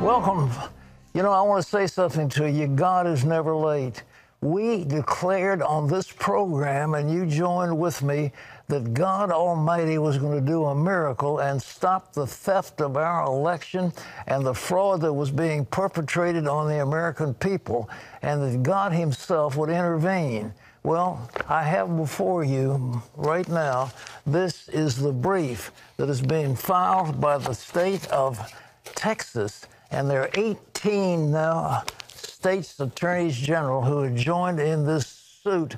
Welcome. You know, I want to say something to you. God is never late. We declared on this program, and you joined with me, that God Almighty was going to do a miracle and stop the theft of our election and the fraud that was being perpetrated on the American people, and that God Himself would intervene. Well, I have before you right now, this is the brief that is being filed by the state of Texas, and there are 18 now states attorneys general who have joined in this suit,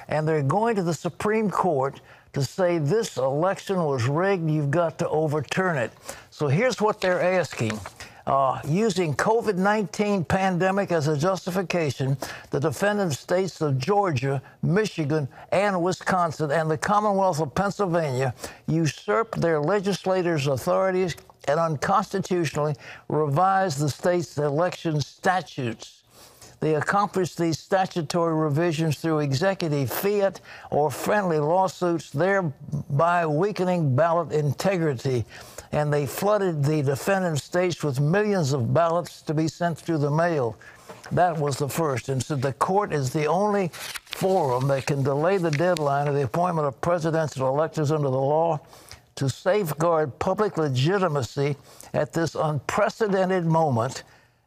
and they're going to the Supreme Court to say this election was rigged. You've got to overturn it. So here's what they're asking. Using COVID-19 pandemic as a justification, the defendant states of Georgia, Michigan, and Wisconsin, and the Commonwealth of Pennsylvania usurped their legislators' authorities and unconstitutionally revised the state's election statutes. They accomplished these statutory revisions through executive fiat or friendly lawsuits, thereby weakening ballot integrity. And they flooded the defendant states with millions of ballots to be sent through the mail. That was the first. And so the court is the only forum that can delay the deadline of the appointment of presidential electors under the law to safeguard public legitimacy at this unprecedented moment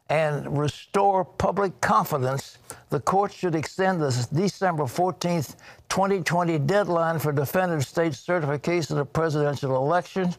and restore public confidence. The court should extend the December 14th, 2020 deadline for defendant states' certification of presidential elections.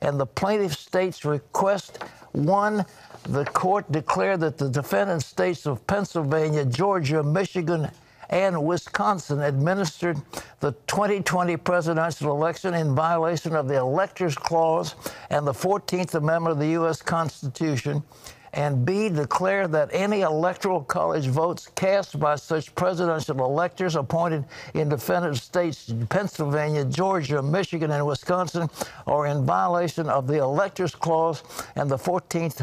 And the plaintiff states request: one, the court declare that the defendant states of Pennsylvania, Georgia, Michigan, and Wisconsin administered the 2020 presidential election in violation of the Electors Clause and the 14th Amendment of the U.S. Constitution. And B, declare that any electoral college votes cast by such presidential electors appointed in defendant states Pennsylvania, Georgia, Michigan, and Wisconsin are in violation of the Electors Clause and the 14th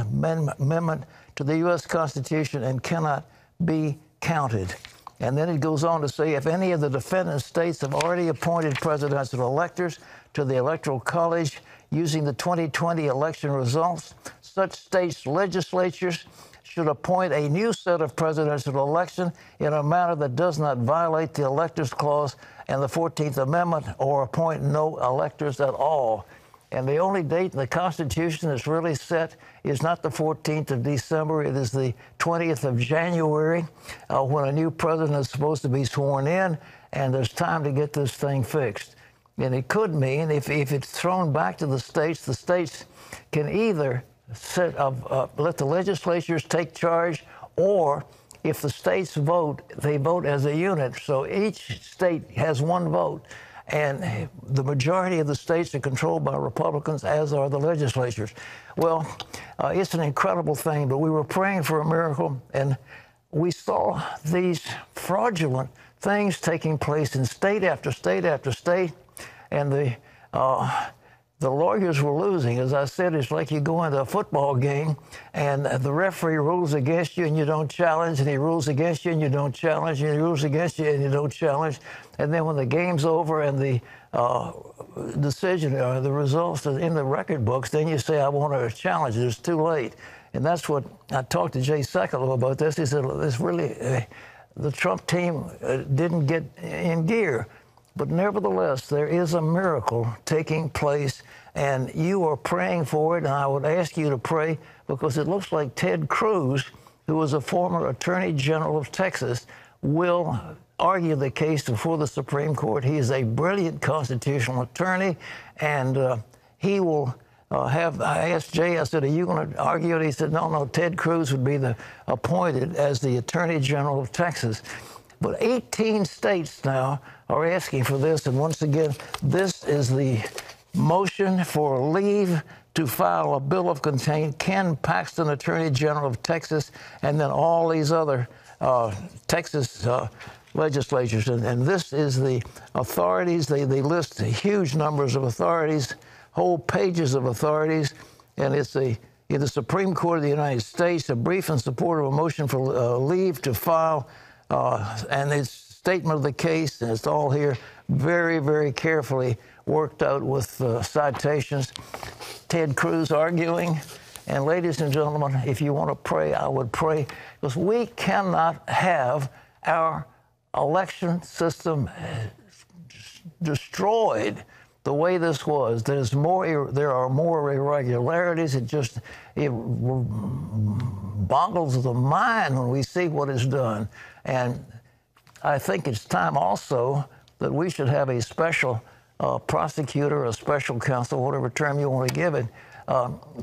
Amendment to the U.S. Constitution and cannot be counted. And then it goes on to say, if any of the defendant states have already appointed presidential electors to the Electoral College using the 2020 election results, such states' legislatures should appoint a new set of presidential election in a manner that does not violate the Electors Clause and the 14th Amendment, or appoint no electors at all. And the only date in the Constitution that's really set is not the 14th of December. It is the 20th of January, when a new president is supposed to be sworn in, and there's time to get this thing fixed. And it could mean, if it's thrown back to the states can either let the legislatures take charge, or if the states vote, they vote as a unit. So each state has one vote. And the majority of the states are controlled by Republicans, as are the legislatures. Well, it's an incredible thing, but we were praying for a miracle, and we saw these fraudulent things taking place in state after state after state, and the lawyers were losing. As I said, it's like you go into a football game and the referee rules against you and you don't challenge, and he rules against you and you don't challenge, and he rules against you and you don't challenge. And then when the game's over and the decision or the results are in the record books, then you say, I want to challenge it. It's too late. And that's what I talked to Jay Sekulow about this. He said, this really, the Trump team didn't get in gear. But nevertheless, there is a miracle taking place, and you are praying for it, and I would ask you to pray, because it looks like Ted Cruz, who was a former Attorney General of Texas, will argue the case before the Supreme Court. He is a brilliant constitutional attorney, and he will I asked Jay, I said, are you going to argue it? He said, no, Ted Cruz would be appointed as the Attorney General of Texas. But 18 states now are asking for this, and once again, this is the motion for leave to file a bill of contempt. Ken Paxton, Attorney General of Texas, and then all these other Texas legislatures. And this is the authorities. They list huge numbers of authorities, whole pages of authorities, and it's in the Supreme Court of the United States, a brief in support of a motion for leave to file, and it's statement of the case, and it's all here very, very carefully worked out with citations. Ted Cruz arguing, And ladies and gentlemen, if you want to pray, I would pray, because we cannot have our election system destroyed the way this was. There are more irregularities. It boggles the mind when we see what is done. And I think it's time also that we should have a special prosecutor, a special counsel, whatever term you want to give it,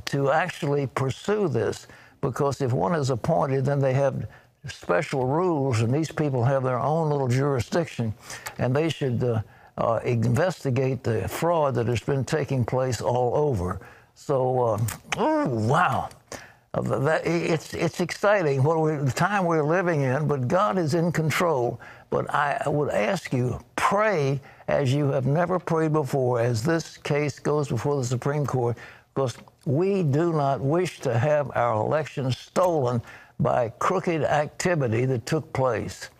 to actually pursue this. Because if one is appointed, then they have special rules, and these people have their own little jurisdiction, and they should investigate the fraud that has been taking place all over. So, wow. It's exciting the time we're living in, but God is in control. But I would ask you, pray as you have never prayed before as this case goes before the Supreme Court, because we do not wish to have our elections stolen by crooked activity that took place.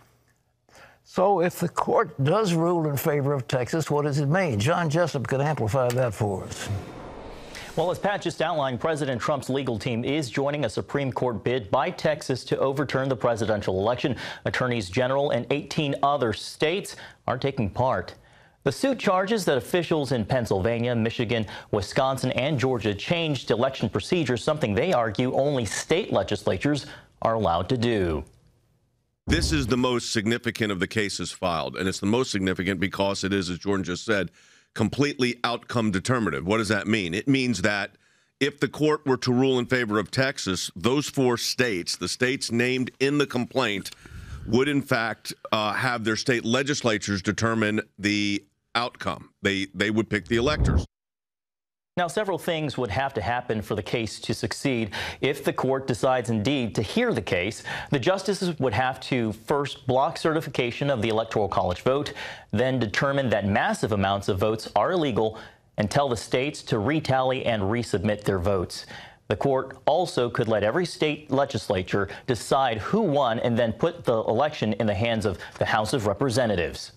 So if the court does rule in favor of Texas, what does it mean? John Jessup could amplify that for us. Well, as Pat just outlined, President Trump's legal team is joining a Supreme Court bid by Texas to overturn the presidential election. Attorneys general and 18 other states are taking part. The suit charges that officials in Pennsylvania, Michigan, Wisconsin, and Georgia changed election procedures, something they argue only state legislatures are allowed to do. This is the most significant of the cases filed, and it's the most significant because it is, as Jordan just said, completely outcome determinative. What does that mean? It means that if the court were to rule in favor of Texas, those 4 states, the states named in the complaint, would in fact have their state legislatures determine the outcome. They would pick the electors. Now, several things would have to happen for the case to succeed. If the court decides indeed to hear the case, the justices would have to first block certification of the Electoral College vote, then determine that massive amounts of votes are illegal, and tell the states to retally and resubmit their votes. The court also could let every state legislature decide who won and then put the election in the hands of the House of Representatives.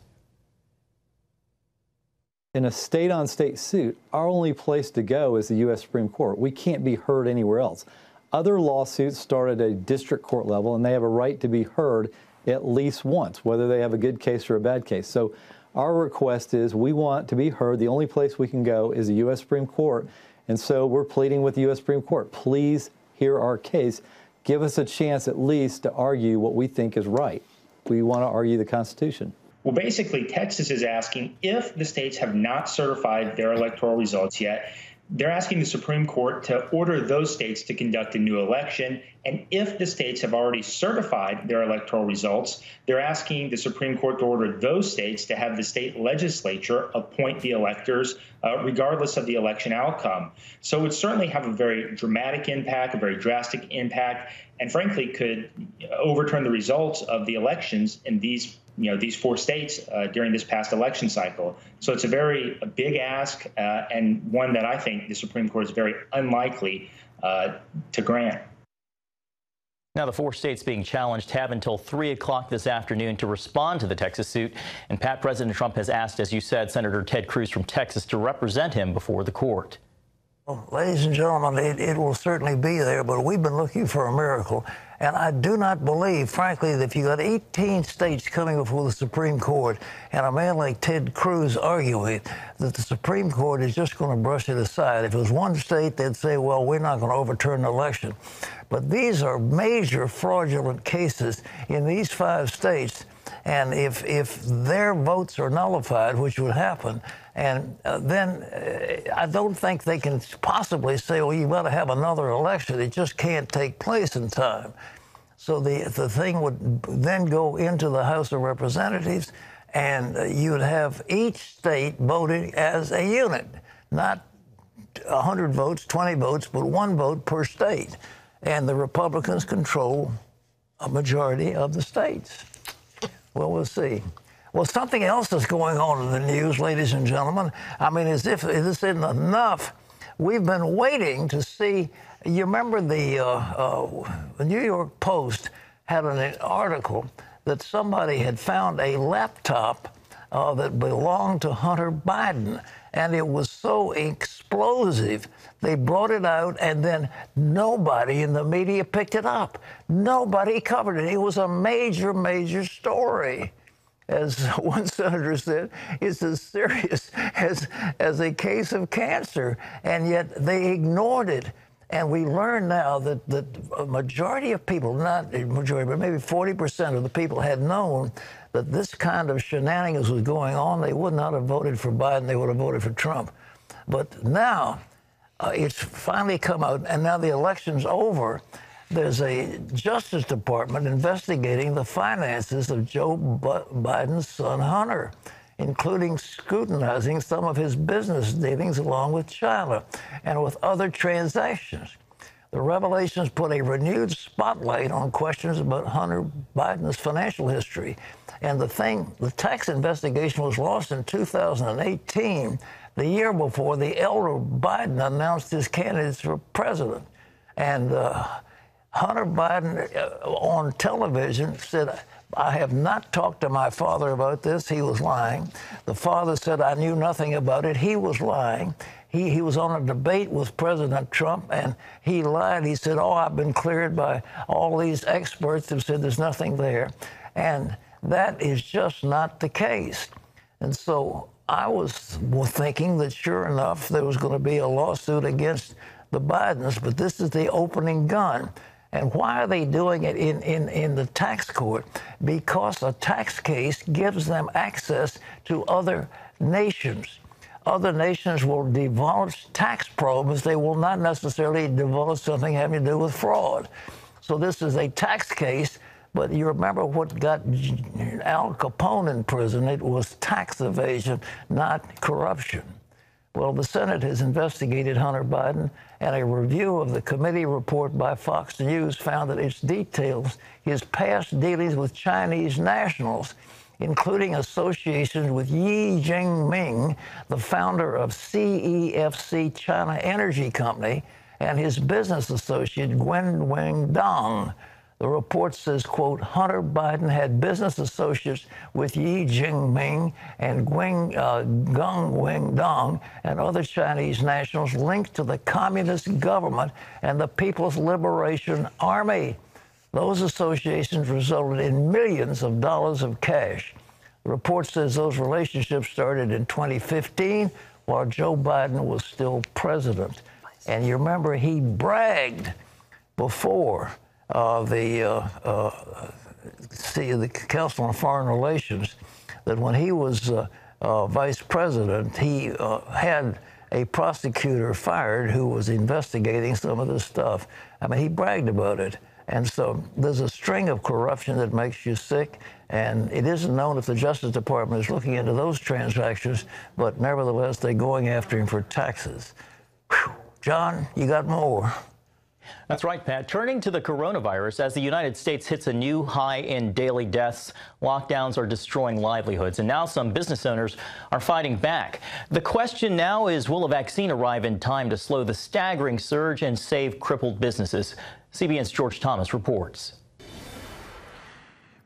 In a state-on-state suit, our only place to go is the U.S. Supreme Court. We can't be heard anywhere else. Other lawsuits start at a district court level, and they have a right to be heard at least once, whether they have a good case or a bad case. So our request is we want to be heard. The only place we can go is the U.S. Supreme Court, and so we're pleading with the U.S. Supreme Court. Please hear our case. Give us a chance at least to argue what we think is right. We want to argue the Constitution. Well, basically, Texas is asking if the states have not certified their electoral results yet, they're asking the Supreme Court to order those states to conduct a new election. And if the states have already certified their electoral results, they're asking the Supreme Court to order those states to have the state legislature appoint the electors, regardless of the election outcome. So it would certainly have a very dramatic impact, a very drastic impact, and frankly could overturn the results of the elections in these 4 states during this past election cycle. So it's a big ask and one that I think the Supreme Court is very unlikely to grant. Now, the 4 states being challenged have until 3 o'clock this afternoon to respond to the Texas suit. And Pat, President Trump has asked, as you said, Senator Ted Cruz from Texas to represent him before the court. Well, ladies and gentlemen, it will certainly be there, but we've been looking for a miracle. And I do not believe, frankly, that if you got 18 states coming before the Supreme Court and a man like Ted Cruz arguing that the Supreme Court is just going to brush it aside. If it was one state, they'd say, well, we're not going to overturn the election. But these are major fraudulent cases in these 5 states. And if their votes are nullified, which would happen, and then I don't think they can possibly say, well, you've got to have another election. It just can't take place in time. So the thing would then go into the House of Representatives, and you would have each state voting as a unit, not 100 votes, 20 votes, but 1 vote per state. And the Republicans control a majority of the states. Well, we'll see. Well, something else is going on in the news, ladies and gentlemen. I mean, as if this isn't enough, we've been waiting to see. You remember the New York Post had an article that somebody had found a laptop that belonged to Hunter Biden, and it was so expensive explosive. They brought it out, and then nobody in the media picked it up. Nobody covered it. It was a major, major story. As one senator said, it's as serious as a case of cancer, and yet they ignored it. And we learn now that a majority of people, not a majority, but maybe 40% of the people had known that this kind of shenanigans was going on. They would not have voted for Biden. They would have voted for Trump. But now it's finally come out, and now the election's over. There's a Justice Department investigating the finances of Joe Biden's son, Hunter, including scrutinizing some of his business dealings along with China and with other transactions. The revelations put a renewed spotlight on questions about Hunter Biden's financial history. And the tax investigation was launched in 2018, the year before the elder Biden announced his candidacy for president. And Hunter Biden on television said, "I have not talked to my father about this." He was lying. The father said, "I knew nothing about it." He was lying. He was on a debate with President Trump, and he lied. He said, "Oh, I've been cleared by all these experts who said there's nothing there." And that is just not the case. And so I was thinking that sure enough, there was going to be a lawsuit against the Bidens, but this is the opening gun. And why are they doing it in the tax court? Because a tax case gives them access to other nations. Other nations will divulge tax probes. They will not necessarily divulge something having to do with fraud. So this is a tax case, but you remember what got Al Capone in prison? It was tax evasion, not corruption. Well, the Senate has investigated Hunter Biden, and a review of the committee report by Fox News found that it details his past dealings with Chinese nationals, including associations with Yi Jinping, the founder of CEFC China Energy Company, and his business associate Gwen Dong. The report says, quote, Hunter Biden had business associates with Yi Jinping and Gwen Dong and other Chinese nationals linked to the communist government and the People's Liberation Army. Those associations resulted in millions of dollars of cash. The report says those relationships started in 2015 while Joe Biden was still president. And you remember he bragged before the Council on Foreign Relations that when he was vice president, he had a prosecutor fired who was investigating some of this stuff. I mean, he bragged about it. And so there's a string of corruption that makes you sick, and it isn't known if the Justice Department is looking into those transactions, but nevertheless, they're going after him for taxes. Whew. John, you got more. That's right, Pat. Turning to the coronavirus, as the United States hits a new high in daily deaths, lockdowns are destroying livelihoods, and now some business owners are fighting back. The question now is, will a vaccine arrive in time to slow the staggering surge and save crippled businesses? CBN's George Thomas reports.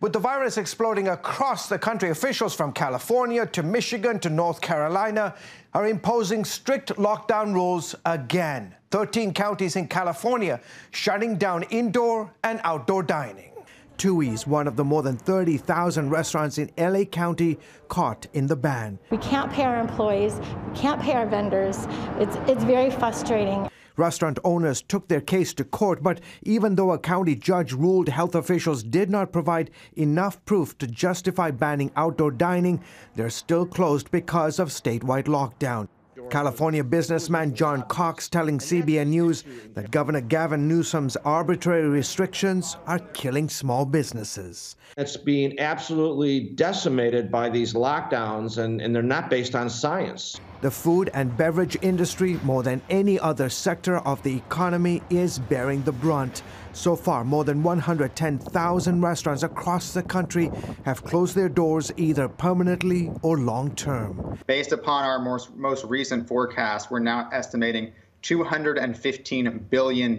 With the virus exploding across the country, officials from California to Michigan to North Carolina are imposing strict lockdown rules again. 13 counties in California shutting down indoor and outdoor dining. Tui's, one of the more than 30,000 restaurants in LA County, caught in the ban. We can't pay our employees, we can't pay our vendors. It's very frustrating. Restaurant owners took their case to court, but even though a county judge ruled health officials did not provide enough proof to justify banning outdoor dining, they're still closed because of statewide lockdown. California businessman John Cox telling CBN News that Governor Gavin Newsom's arbitrary restrictions are killing small businesses. It's being absolutely decimated by these lockdowns, and they're not based on science. The food and beverage industry, more than any other sector of the economy, is bearing the brunt. So far, more than 110,000 restaurants across the country have closed their doors either permanently or long-term. Based upon our most recent forecast, we're now estimating $215 billion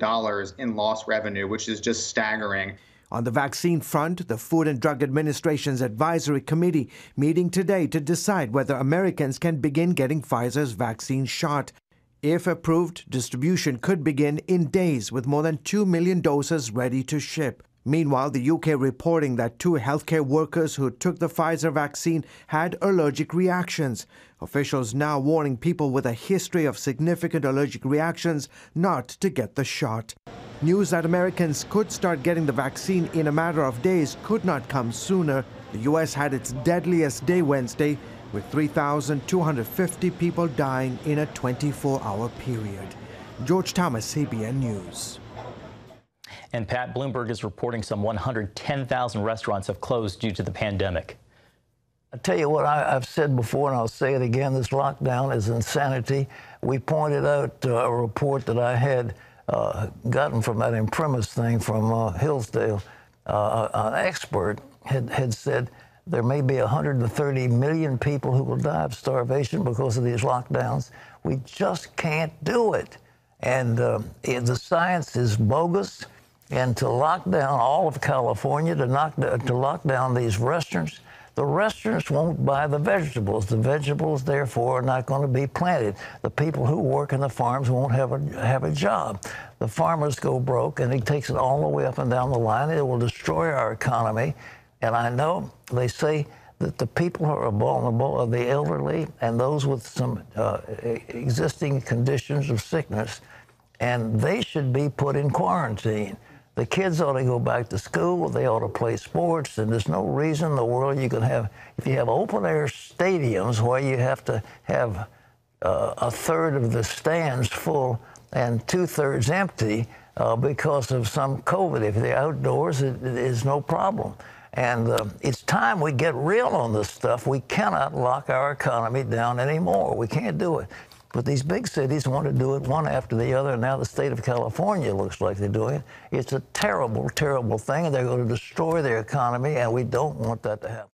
in lost revenue, which is just staggering. On the vaccine front, the Food and Drug Administration's advisory committee meeting today to decide whether Americans can begin getting Pfizer's vaccine shot. If approved, distribution could begin in days with more than 2 million doses ready to ship. Meanwhile, the UK reporting that 2 healthcare workers who took the Pfizer vaccine had allergic reactions. Officials now warning people with a history of significant allergic reactions not to get the shot. News that Americans could start getting the vaccine in a matter of days could not come sooner. The U.S. had its deadliest day Wednesday, with 3,250 people dying in a 24-hour period. George Thomas, CBN News. And Pat, Bloomberg is reporting some 110,000 restaurants have closed due to the pandemic. I tell you what, I've said before, and I'll say it again, this lockdown is insanity. We pointed out a report that I had gotten from that Imprimis thing from Hillsdale. An expert had said there may be 130 million people who will die of starvation because of these lockdowns. We just can't do it. And the science is bogus. And to lock down all of California, to lock down these restaurants, the restaurants won't buy the vegetables. The vegetables, therefore, are not going to be planted. The people who work in the farms won't have a job. The farmers go broke, and it takes it all the way up and down the line. It will destroy our economy. And I know they say that the people who are vulnerable are the elderly and those with some existing conditions of sickness, and they should be put in quarantine. The kids ought to go back to school. They ought to play sports. And there's no reason in the world you can have, if you have open air stadiums where you have to have a third of the stands full and 2/3 empty because of some COVID. If they're outdoors, it is no problem. And it's time we get real on this stuff. We cannot lock our economy down anymore. We can't do it. But these big cities want to do it one after the other, and now the state of California looks like they're doing it. It's a terrible, terrible thing, and they're going to destroy their economy, and we don't want that to happen.